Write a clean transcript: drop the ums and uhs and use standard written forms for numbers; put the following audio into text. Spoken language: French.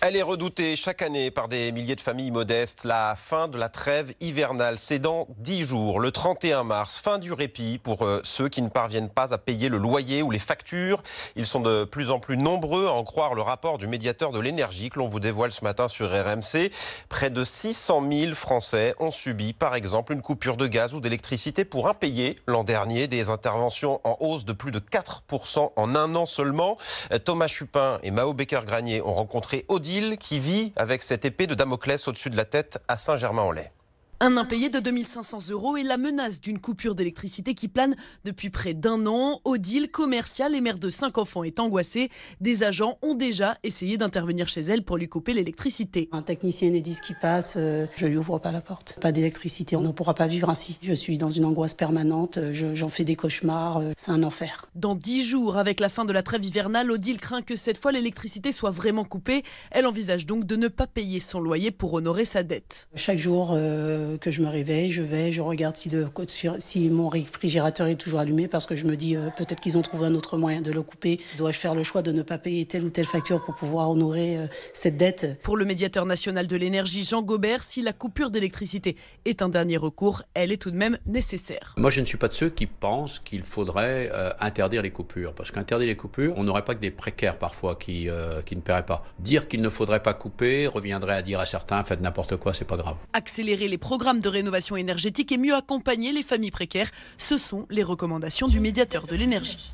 Elle est redoutée chaque année par des milliers de familles modestes. La fin de la trêve hivernale, c'est dans 10 jours, le 31 mars. Fin du répit pour ceux qui ne parviennent pas à payer le loyer ou les factures. Ils sont de plus en plus nombreux à en croire le rapport du médiateur de l'énergie que l'on vous dévoile ce matin sur RMC. Près de 600 000 Français ont subi, par exemple, une coupure de gaz ou d'électricité pour impayés. L'an dernier, des interventions en hausse de plus de 4% en un an seulement. Thomas Chupin et Mao Becker-Granier ont rencontré Odile, qui vit avec cette épée de Damoclès au-dessus de la tête à Saint-Germain-en-Laye. Un impayé de 2 500 € et la menace d'une coupure d'électricité qui plane depuis près d'un an. Odile, commerciale et mère de 5 enfants, est angoissée. Des agents ont déjà essayé d'intervenir chez elle pour lui couper l'électricité. Un technicien Enedis qui passe, je lui ouvre pas la porte. Pas d'électricité, on ne pourra pas vivre ainsi. Je suis dans une angoisse permanente, j'en fais des cauchemars, c'est un enfer. Dans 10 jours, avec la fin de la trêve hivernale, Odile craint que cette fois l'électricité soit vraiment coupée. Elle envisage donc de ne pas payer son loyer pour honorer sa dette. Chaque jour que je me réveille, je regarde si mon réfrigérateur est toujours allumé parce que je me dis peut-être qu'ils ont trouvé un autre moyen de le couper. Dois-je faire le choix de ne pas payer telle ou telle facture pour pouvoir honorer cette dette? Pour le médiateur national de l'énergie, Jean Gobert, si la coupure d'électricité est un dernier recours, elle est tout de même nécessaire. Moi, je ne suis pas de ceux qui pensent qu'il faudrait interdire les coupures. Parce qu'interdire les coupures, on n'aurait pas que des précaires parfois qui ne paieraient pas. Dire qu'il ne faudrait pas couper reviendrait à dire à certains, faites n'importe quoi, c'est pas grave. Accélérer les programmes de rénovation énergétique et mieux accompagner les familles précaires, ce sont les recommandations du médiateur de l'énergie.